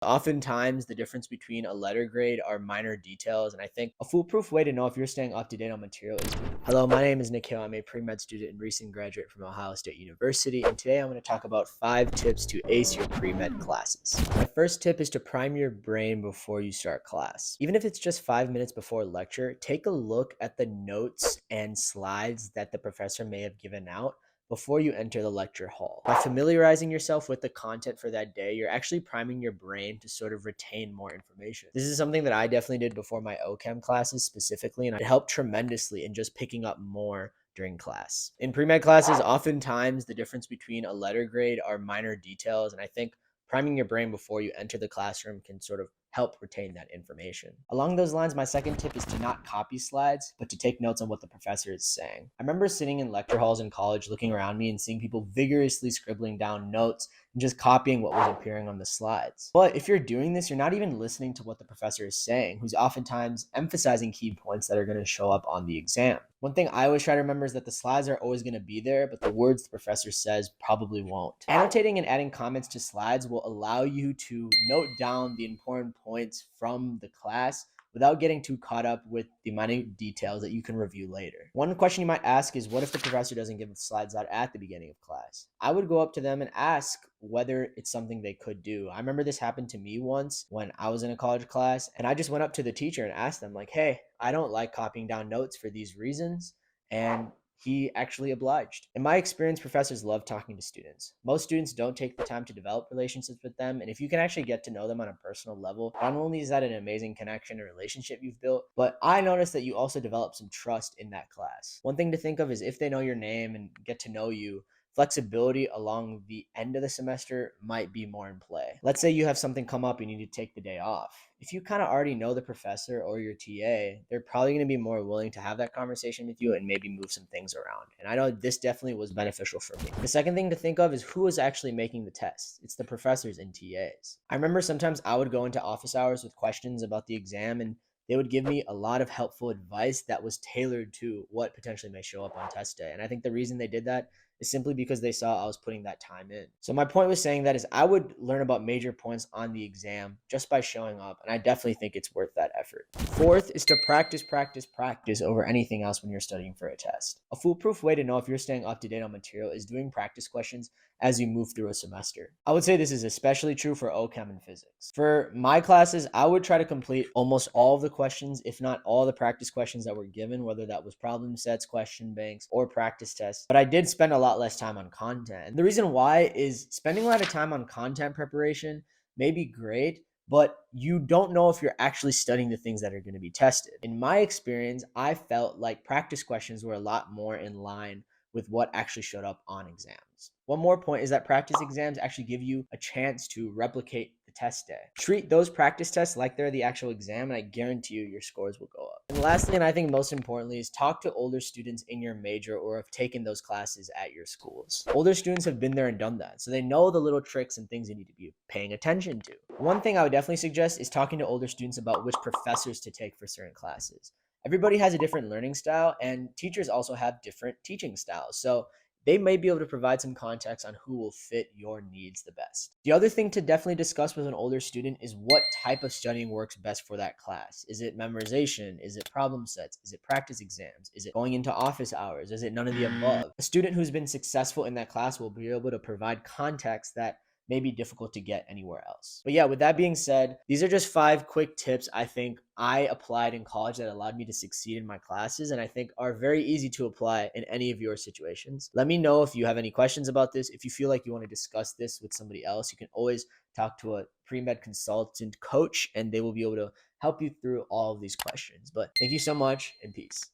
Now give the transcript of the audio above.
Oftentimes, the difference between a letter grade are minor details, and I think a foolproof way to know if you're staying up to date on material is. Hello, my name is Nikhil. I'm a pre-med student and recent graduate from Ohio State University, and today I'm going to talk about 5 tips to ace your pre-med classes. My first tip is to prime your brain before you start class. Even if it's just 5 minutes before lecture, take a look at the notes and slides that the professor may have given out before you enter the lecture hall. By familiarizing yourself with the content for that day, you're actually priming your brain to sort of retain more information. This is something that I definitely did before my OChem classes specifically, and it helped tremendously in just picking up more during class. In pre-med classes, oftentimes the difference between a letter grade are minor details, and I think priming your brain before you enter the classroom can sort of help retain that information. Along those lines, my second tip is to not copy slides, but to take notes on what the professor is saying. I remember sitting in lecture halls in college looking around me and seeing people vigorously scribbling down notes and just copying what was appearing on the slides. But if you're doing this, you're not even listening to what the professor is saying, who's oftentimes emphasizing key points that are going to show up on the exam. One thing I always try to remember is that the slides are always going to be there, but the words the professor says probably won't. Annotating and adding comments to slides will allow you to note down the important points from the class without getting too caught up with the minute details that you can review later. One question you might ask is, what if the professor doesn't give the slides out at the beginning of class? I would go up to them and ask whether it's something they could do. I remember this happened to me once when I was in a college class, and I just went up to the teacher and asked them like, hey, I don't like copying down notes for these reasons. And he actually obliged. In my experience, professors love talking to students. Most students don't take the time to develop relationships with them, and if you can actually get to know them on a personal level, not only is that an amazing connection and relationship you've built, but I noticed that you also develop some trust in that class. One thing to think of is if they know your name and get to know you, flexibility along the end of the semester might be more in play. Let's say you have something come up and you need to take the day off. If you kind of already know the professor or your TA, they're probably going to be more willing to have that conversation with you and maybe move some things around. And I know this definitely was beneficial for me. The second thing to think of is who is actually making the tests. It's the professors and TAs. I remember sometimes I would go into office hours with questions about the exam, and they would give me a lot of helpful advice that was tailored to what potentially may show up on test day. And I think the reason they did that is simply because they saw I was putting that time in. So my point with saying that is I would learn about major points on the exam just by showing up, and I definitely think it's worth that effort. Fourth is to practice, practice, practice over anything else when you're studying for a test. A foolproof way to know if you're staying up to date on material is doing practice questions as you move through a semester. I would say this is especially true for OChem and physics. For my classes, I would try to complete almost all of the questions, if not all the practice questions that were given, whether that was problem sets, question banks, or practice tests. But I did spend a lot less time on content. And the reason why is spending a lot of time on content preparation may be great, but you don't know if you're actually studying the things that are going to be tested. In my experience, I felt like practice questions were a lot more in line with what actually showed up on exams. One more point is that practice exams actually give you a chance to replicate the test day. Treat those practice tests like they're the actual exam, and I guarantee you your scores will go up. And lastly, and I think most importantly, is talk to older students in your major or have taken those classes at your schools. Older students have been there and done that, so they know the little tricks and things you need to be paying attention to. One thing I would definitely suggest is talking to older students about which professors to take for certain classes. Everybody has a different learning style, and teachers also have different teaching styles. So they may be able to provide some context on who will fit your needs the best. The other thing to definitely discuss with an older student is what type of studying works best for that class. Is it memorization? Is it problem sets? Is it practice exams? Is it going into office hours? Is it none of the above? A student who's been successful in that class will be able to provide context that may be difficult to get anywhere else. But yeah, with that being said, these are just 5 quick tips I think I applied in college that allowed me to succeed in my classes, and I think are very easy to apply in any of your situations. Let me know if you have any questions about this. If you feel like you want to discuss this with somebody else, you can always talk to a pre-med consultant coach, and they will be able to help you through all of these questions. But thank you so much, and peace.